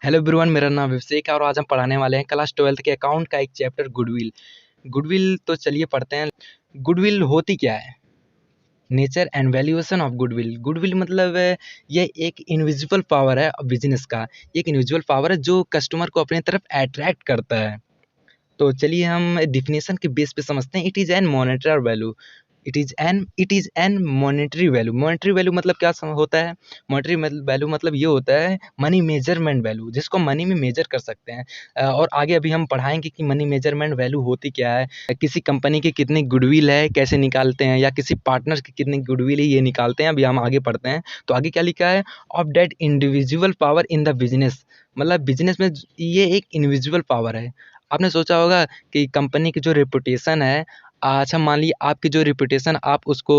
Hello everyone, मेरा नाम अभिषेक है और आज हम पढ़ाने वाले हैं क्लास 12th के अकाउंट का एक चैप्टर गुडविल। गुडविल तो चलिए पढ़ते हैं। गुडविल होती क्या है? Nature and valuation of goodwill. Goodwill मतलब ये एक इनविजिबल पावर है बिजनेस का। एक इनविजिबल पावर है जो कस्टमर को अपनी तरफ अट्रैक्ट करता है। तो चलिए हम डेफिनेशन के बेस पे समझते हैं। It is an monetary value. It is an monetary value. Monetary value मतलब क्या होता है? मॉनेटरी वैल्यू मतलब ये होता है मनी मेजरमेंट वैल्यू, जिसको मनी में मेजर कर सकते हैं। और आगे अभी हम पढ़ाएंगे कि मनी मेजरमेंट वैल्यू होती क्या है, किसी कंपनी की कितनी गुडविल है कैसे निकालते हैं, या किसी पार्टनर की कितनी गुडविल है ये निकालते हैं। अभी हम आगे पढ़ते हैं। तो आगे क्या लिखा है? Of that individual power in the business. मतलब बिजनेस में ये एक इनविजिबल पावर है। आपने सोचा होगा कि कंपनी की जो रेपुटेशन है, अच्छा मान लीजिए आपकी जो रेपुटेशन आप उसको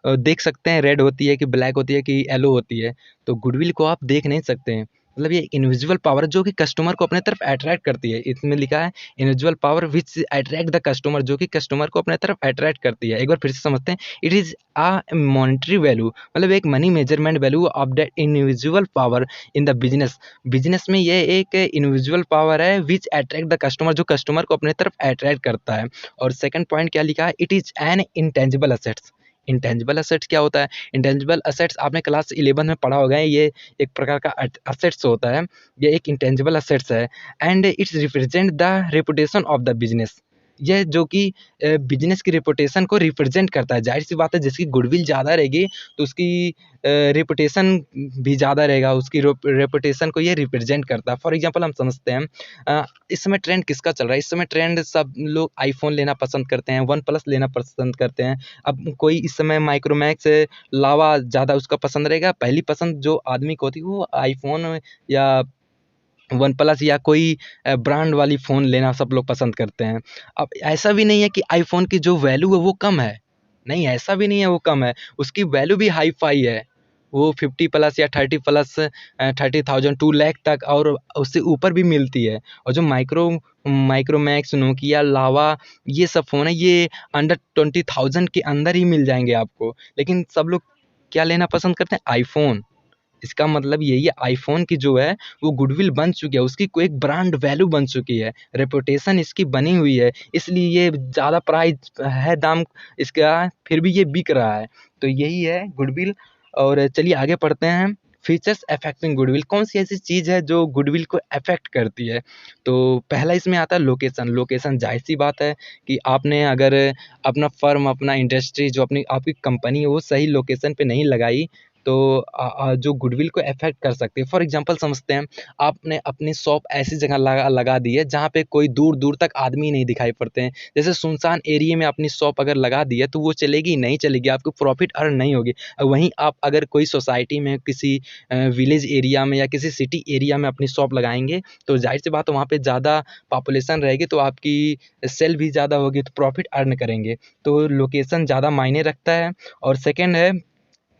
देख सकते हैं, रेड होती है कि ब्लैक होती है कि येलो होती है। तो गुडविल को आप देख नहीं सकते हैं। मतलब ये इनविजिबल पावर जो कि कस्टमर को अपने तरफ अट्रैक्ट करती है। इसमें लिखा है invisible power which attract the customer, जो कि कस्टमर को अपने तरफ अट्रैक्ट करती है। एक बार फिर से समझते हैं। It is a monetary value, मतलब एक money measurement value of the invisible power in the business. Business में ये एक इनविजिबल पावर है विच अट्रैक्ट द कस्टमर, जो कस्टमर को अपने तरफ अट्रैक्ट करता है। और सेकंड पॉइंट क्या लिखा है? It is an intangible assets. Intangible assets क्या होता है? इंटेंजिबल असेट्स आपने क्लास 11 में पढ़ा होगा। ये एक प्रकार का असेट्स होता है। ये एक इंटेंजिबल असेट्स है and it's represent the reputation of the business. यह जो कि बिजनेस की रेपुटेशन को रिप्रेजेंट करता है। जाहिर सी बात है, जिसकी गुडविल ज़्यादा रहेगी तो उसकी रेपुटेशन भी ज़्यादा रहेगा। उसकी रेपुटेशन को ये रिप्रेजेंट करता है। फॉर एग्जांपल हम समझते हैं, इस समय ट्रेंड किसका चल रहा है? इस समय ट्रेंड सब लोग आईफोन लेना पसंद करते हैं, वन प्लस लेना पसंद करते हैं। अब कोई इस समय माइक्रोमैक्स लावा ज़्यादा उसका पसंद रहेगा। पहली पसंद जो आदमी को होती है वो आईफोन या वन प्लस या कोई ब्रांड वाली फ़ोन लेना सब लोग पसंद करते हैं। अब ऐसा भी नहीं है कि आईफ़ोन की जो वैल्यू है वो कम है। नहीं, ऐसा भी नहीं है वो कम है। उसकी वैल्यू भी हाई-फ़ाई है। वो 50 प्लस या 30 प्लस 30,000 2 लाख तक और उससे ऊपर भी मिलती है। और जो माइक्रोमैक्स, नोकिया, लावा ये सब फ़ोन है, ये अंडर 20,000 के अंदर ही मिल जाएँगे आपको। लेकिन सब लोग क्या लेना पसंद करते हैं? आईफ़ोन। इसका मतलब यही है, आईफ़ोन की जो है वो गुडविल बन चुकी है, उसकी कोई एक ब्रांड वैल्यू बन चुकी है, रेपुटेशन इसकी बनी हुई है, इसलिए ये ज़्यादा प्राइस है दाम इसका, फिर भी ये बिक रहा है। तो यही है गुडविल। और चलिए आगे पढ़ते हैं। Features affecting goodwill. कौन सी ऐसी चीज़ है जो गुडविल को अफेक्ट करती है? तो पहला इसमें आता है लोकेशन। लोकेशन जाहिर सी बात है कि आपने अगर अपना फर्म, अपना इंडस्ट्री, जो अपनी आपकी कंपनी है वो सही लोकेशन पे नहीं लगाई तो जो गुडविल को अफेक्ट कर सकती है। फॉर एग्जांपल समझते हैं, आपने अपनी शॉप ऐसी जगह लगा दी है जहाँ पे कोई दूर दूर तक आदमी नहीं दिखाई पड़ते हैं। जैसे सुनसान एरिया में अपनी शॉप अगर लगा दी है तो वो चलेगी नहीं चलेगी, आपको प्रॉफिट अर्न नहीं होगी। वहीं आप अगर कोई सोसाइटी में, किसी विलेज एरिया में या किसी सिटी एरिया में अपनी शॉप लगाएंगे तो जाहिर सी बात है वहाँ पे ज़्यादा पॉपुलेशन रहेगी, तो आपकी सेल भी ज़्यादा होगी, तो प्रॉफिट अर्न करेंगे। तो लोकेशन ज़्यादा मायने रखता है। और सेकेंड है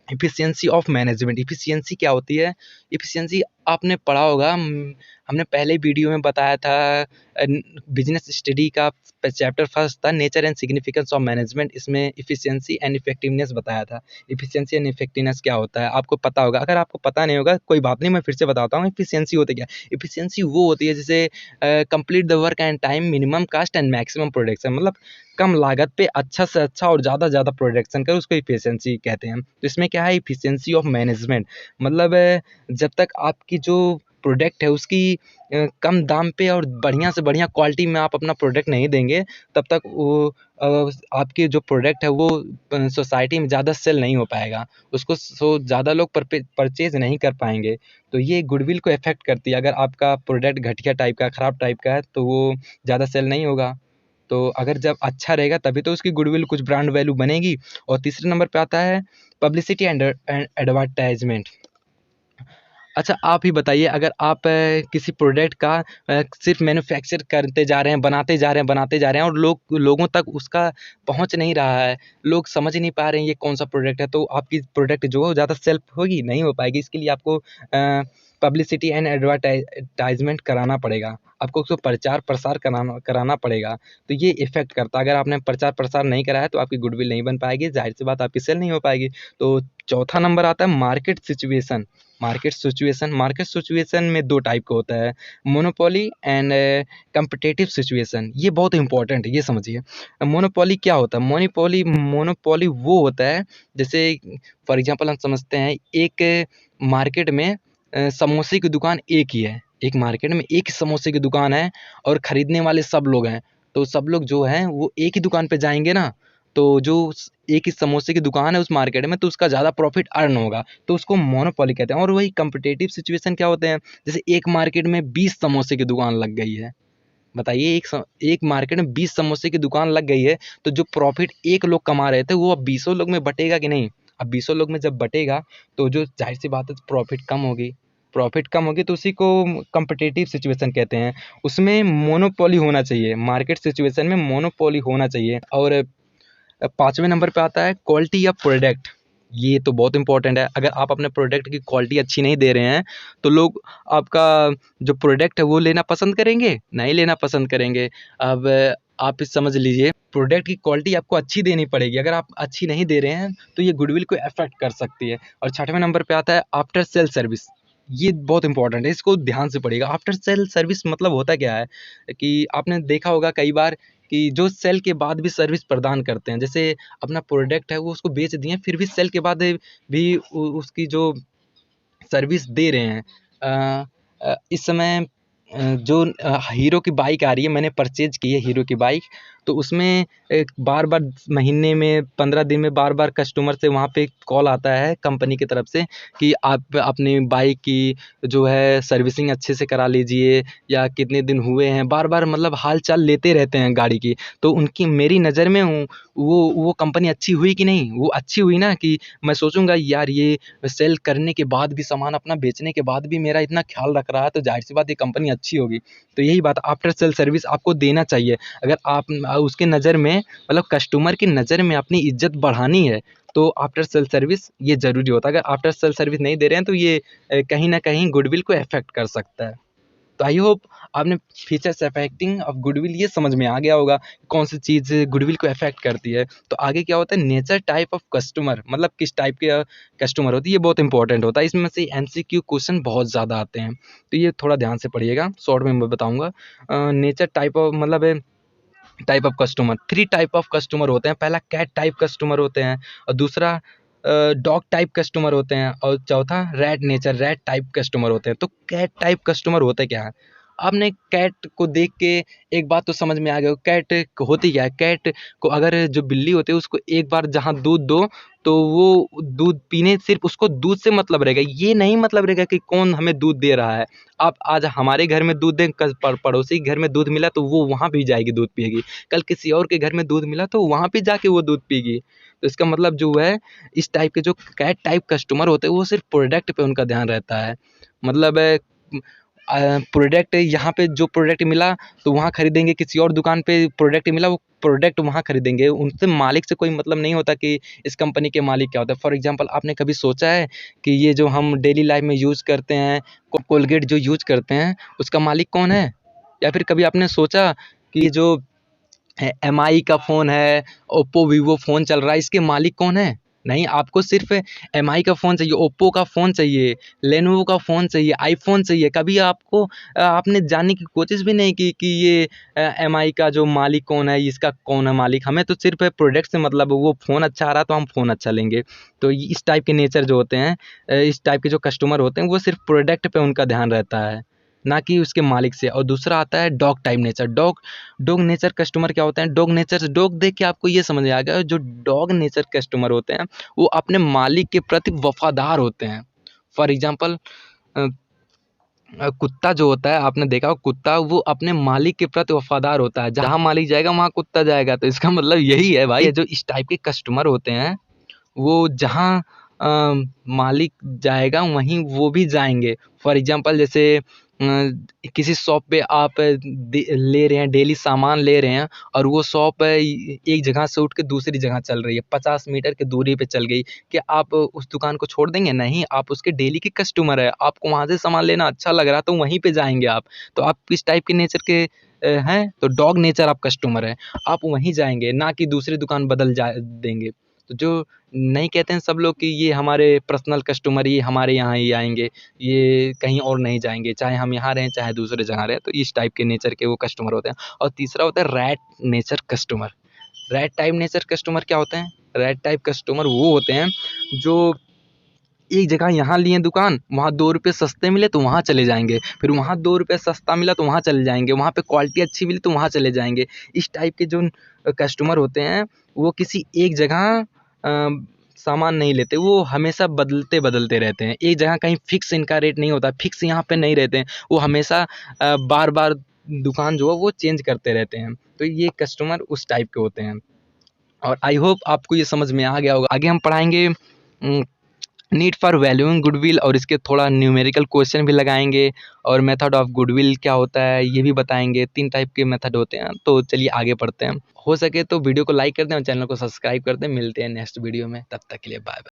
एफिशिएंसी ऑफ मैनेजमेंट। एफिशिएंसी क्या होती है? एफिशिएंसी आपने पढ़ा होगा, हमने पहले वीडियो में बताया था। बिजनेस स्टडी का चैप्टर फर्स्ट था, nature and significance of management. इसमें एफिशिएंसी एंड इफेक्टिवनेस बताया था। एफिशिएंसी एंड इफेक्टिवनेस क्या होता है आपको पता होगा। अगर आपको पता नहीं होगा कोई बात नहीं, मैं फिर से बताता हूँ एफिशिएंसी होती क्या है। एफिशिएंसी वो होती है जैसे complete the work and time, minimum cost and maximum production. मतलब कम लागत पे अच्छा से अच्छा और ज़्यादा से ज़्यादा प्रोडक्शन करो, उसको एफिशिएंसी कहते हैं। तो इसमें क्या है? Efficiency of management. मतलब जब तक आपकी जो प्रोडक्ट है उसकी कम दाम पे और बढ़िया से बढ़िया क्वालिटी में आप अपना प्रोडक्ट नहीं देंगे, तब तक वो आपकी जो प्रोडक्ट है वो सोसाइटी में ज़्यादा सेल नहीं हो पाएगा। उसको ज़्यादा लोग परचेज़ नहीं कर पाएँगे। तो ये गुडविल को अफेक्ट करती है। अगर आपका प्रोडक्ट घटिया टाइप का, ख़राब टाइप का है तो वो ज़्यादा सेल नहीं होगा। तो अगर जब अच्छा रहेगा तभी तो उसकी गुडविल, कुछ ब्रांड वैल्यू बनेगी। और तीसरे नंबर पे आता है पब्लिसिटी एंड एडवर्टाइजमेंट। अच्छा आप ही बताइए, अगर आप किसी प्रोडक्ट का सिर्फ मैन्युफैक्चर करते जा रहे हैं, बनाते जा रहे हैं और लोगों तक उसका पहुंच नहीं रहा है, लोग समझ नहीं पा रहे हैं ये कौन सा प्रोडक्ट है, तो आपकी प्रोडक्ट जो है ज़्यादा सेल होगी नहीं हो पाएगी। इसके लिए आपको पब्लिसिटी एंड एडवर्टाइजमेंट कराना पड़ेगा, आपको उसको प्रचार प्रसार कराना पड़ेगा। तो ये इफ़ेक्ट करता है, अगर आपने प्रचार प्रसार नहीं कराया तो आपकी गुडविल नहीं बन पाएगी, ज़ाहिर सी बात आपकी सेल नहीं हो पाएगी। तो चौथा नंबर आता है मार्केट सिचुएशन। मार्केट सिचुएशन में 2 टाइप का होता है, मोनोपोली एंड कॉम्पिटिटिव सिचुएशन। ये बहुत इंपॉर्टेंट है, ये समझिए। मोनोपोली क्या होता है? मोनोपोली वो होता है, जैसे फॉर एग्जांपल हम समझते हैं एक मार्केट में समोसे की दुकान एक ही है, एक मार्केट में एक ही समोसे की दुकान है और खरीदने वाले सब लोग हैं। तो सब लोग जो हैं वो एक ही दुकान पे जाएँगे ना, तो जो एक ही समोसे की दुकान है उस मार्केट में, तो उसका ज़्यादा प्रॉफिट अर्न होगा, तो उसको मोनोपोली कहते हैं। और वही कॉम्पिटिटिव सिचुएशन क्या होते हैं? जैसे एक मार्केट में 20 समोसे की दुकान लग गई है, बताइए एक मार्केट में 20 समोसे की दुकान लग गई है, तो जो प्रॉफिट एक लोग कमा रहे थे वो अब 20 लोग में बटेगा कि नहीं? अब 20 लोग में जब बटेगा तो जो ज़ाहिर सी बात है प्रॉफिट कम होगी, तो उसी को कॉम्पिटिटिव सिचुएशन कहते हैं। उसमें मोनोपोली होना चाहिए, मार्केट सिचुएशन में मोनोपोली होना चाहिए। और 5वें नंबर पे आता है क्वालिटी ऑफ प्रोडक्ट। ये तो बहुत इंपॉर्टेंट है, अगर आप अपने प्रोडक्ट की क्वालिटी अच्छी नहीं दे रहे हैं तो लोग आपका जो प्रोडक्ट है वो लेना पसंद करेंगे? नहीं लेना पसंद करेंगे। अब आप इस समझ लीजिए, प्रोडक्ट की क्वालिटी आपको अच्छी देनी पड़ेगी, अगर आप अच्छी नहीं दे रहे हैं तो ये गुडविल को अफेक्ट कर सकती है। और 6वें नंबर पे आता है आफ्टर सेल सर्विस। ये बहुत इंपॉर्टेंट है, इसको ध्यान से पढ़िएगा। आफ्टर सेल सर्विस मतलब होता क्या है कि आपने देखा होगा कई बार कि जो सेल के बाद भी सर्विस प्रदान करते हैं, जैसे अपना प्रोडक्ट है वो उसको बेच दिए, फिर भी सेल के बाद भी उसकी जो सर्विस दे रहे हैं। इस समय जो हीरो की बाइक आ रही है, मैंने परचेज की है हीरो की बाइक, तो उसमें बार बार महीने में 15 दिन में बार बार कस्टमर से वहाँ पे कॉल आता है कंपनी की तरफ से कि आप अपनी बाइक की जो है सर्विसिंग अच्छे से करा लीजिए, या कितने दिन हुए हैं, बार बार मतलब हाल चाल लेते रहते हैं गाड़ी की। तो उनकी मेरी नज़र में वो कंपनी अच्छी हुई कि नहीं? वो अच्छी हुई ना, कि मैं सोचूंगा यार ये सेल करने के बाद भी, सामान अपना बेचने के बाद भी मेरा इतना ख्याल रख रहा है, तो जाहिर सी बात ये कंपनी अच्छी होगी। तो यही बात, आफ्टर सेल सर्विस आपको देना चाहिए। अगर आप उसके नज़र में, मतलब कस्टमर की नज़र में अपनी इज्जत बढ़ानी है तो आफ्टर सेल सर्विस ये ज़रूरी होता है। अगर आफ्टर सेल सर्विस नहीं दे रहे हैं तो ये कहीं ना कहीं गुडविल को अफेक्ट कर सकता है। तो आई होप आपने फीचर्स अफेक्टिंग ऑफ गुडविल ये समझ में आ गया होगा, कौन सी चीज़ गुडविल को अफेक्ट करती है। तो आगे क्या होता है, नेचर टाइप ऑफ कस्टमर, मतलब किस टाइप के कस्टमर होती है, ये बहुत इंपॉर्टेंट होता है। इसमें से एमसीक्यू क्वेश्चन बहुत ज़्यादा आते हैं, तो ये थोड़ा ध्यान से पढ़िएगा, शॉर्ट में मैं बताऊँगा। नेचर टाइप ऑफ मतलब type of customer, 3 type of customer होते हैं। पहला कैट टाइप कस्टमर होते हैं, और दूसरा डॉग टाइप कस्टमर होते हैं, और चौथा रैट टाइप कस्टमर होते हैं। तो कैट टाइप कस्टमर होते क्या है? आपने कैट को देख के एक बात तो समझ में आ गया, कैट होती क्या है? कैट को, अगर जो बिल्ली होती है उसको एक बार जहाँ दूध दो तो वो दूध पीने, सिर्फ उसको दूध से मतलब रहेगा, ये नहीं मतलब रहेगा कि कौन हमें दूध दे रहा है। आप आज हमारे घर में दूध दें, कल पड़ोसी के घर में दूध मिला तो वो वहाँ भी जाएगी दूध पिएगी, कल किसी और के घर में दूध मिला तो वहाँ भी जाके वो दूध पिएगी। तो इसका मतलब जो है, इस टाइप के जो कैट टाइप कस्टमर होते हैं वो सिर्फ प्रोडक्ट पे उनका ध्यान रहता है। मतलब प्रोडक्ट यहाँ पे जो प्रोडक्ट मिला तो वहाँ खरीदेंगे, किसी और दुकान पे प्रोडक्ट मिला वो प्रोडक्ट वहाँ खरीदेंगे, उनसे मालिक से कोई मतलब नहीं होता कि इस कंपनी के मालिक क्या होता है। फॉर एग्जांपल, आपने कभी सोचा है कि ये जो हम डेली लाइफ में यूज़ करते हैं, कोलगेट जो यूज करते हैं, उसका मालिक कौन है? या फिर कभी आपने सोचा कि ये जो एमआई का फ़ोन है, ओप्पो वीवो फ़ोन चल रहा है, इसके मालिक कौन है? नहीं, आपको सिर्फ एमआई का फ़ोन चाहिए, ओप्पो का फ़ोन चाहिए, लेनोवो का फ़ोन चाहिए, आईफ़ोन चाहिए। कभी आपको आपने जानने की कोशिश भी नहीं की कि ये एमआई का जो मालिक कौन है, इसका कौन है मालिक? हमें तो सिर्फ प्रोडक्ट से मतलब है, वो फ़ोन अच्छा आ रहा है तो हम फ़ोन अच्छा लेंगे। तो इस टाइप के नेचर जो होते हैं, इस टाइप के जो कस्टमर होते हैं, वो सिर्फ प्रोडक्ट पे उनका ध्यान रहता है, ना कि उसके मालिक से। और दूसरा आता है dog type nature. Dog nature customer क्या होते हैं? डॉग देख के आपको ये समझ में आ गया, जो डॉग नेचर कस्टमर होते हैं वो अपने मालिक के प्रति वफादार होते हैं। फॉर एग्जांपल, कुत्ता जो होता है, आपने देखा हो कुत्ता, वो अपने मालिक के प्रति वफादार होता है, जहाँ मालिक जाएगा वहाँ कुत्ता जाएगा। तो इसका मतलब यही है भाई, जो इस टाइप के कस्टमर होते हैं वो जहाँ मालिक जाएगा वहीं वो भी जाएंगे। फॉर एग्जांपल, जैसे किसी शॉप पे आप ले रहे हैं, डेली सामान ले रहे हैं और वो शॉप एक जगह से उठ के दूसरी जगह चल रही है, 50 मीटर की दूरी पे चल गई, क्या आप उस दुकान को छोड़ देंगे? नहीं, आप उसके डेली के कस्टमर है, आपको वहाँ से सामान लेना अच्छा लग रहा है तो वहीं पे जाएंगे आप। तो आप किस टाइप के नेचर के हैं? तो डॉग नेचर आप कस्टमर है, आप वहीं जाएंगे, ना कि दूसरी दुकान बदल जा देंगे। तो जो नहीं कहते हैं सब लोग कि ये हमारे पर्सनल कस्टमर, ये हमारे यहाँ ही आएंगे, ये कहीं और नहीं जाएंगे, चाहे हम यहाँ रहें चाहे दूसरे जगह रहें। तो इस टाइप के नेचर के वो कस्टमर होते हैं। और तीसरा होता है rat nature customer. Rat type nature customer क्या होते हैं? रैट टाइप कस्टमर वो होते हैं जो एक जगह यहाँ लिए दुकान, वहाँ 2 रुपये सस्ते मिले तो वहाँ चले जाएंगे, फिर वहाँ 2 रुपये सस्ता मिला तो वहाँ चले जाएंगे, वहाँ पे क्वालिटी अच्छी मिली तो वहाँ चले जाएंगे। इस टाइप के जो कस्टमर होते हैं वो किसी एक जगह सामान नहीं लेते, वो हमेशा बदलते बदलते रहते हैं। एक जगह कहीं फिक्स इनका रेट नहीं होता, फिक्स यहाँ पे नहीं रहते हैं, वो हमेशा बार बार दुकान जो है वो चेंज करते रहते हैं। तो ये कस्टमर उस टाइप के होते हैं। और आई होप आपको ये समझ में आ गया होगा। आगे हम पढ़ाएंगे नीड फॉर वैल्यूइंग गुडविल, और इसके थोड़ा न्यूमेरिकल क्वेश्चन भी लगाएंगे, और मेथड ऑफ गुडविल क्या होता है ये भी बताएंगे। 3 टाइप के मेथड होते हैं। तो चलिए आगे पढ़ते हैं। हो सके तो वीडियो को लाइक कर दें और चैनल को सब्सक्राइब कर दें। मिलते हैं नेक्स्ट वीडियो में, तब तक के लिए बाय बाय।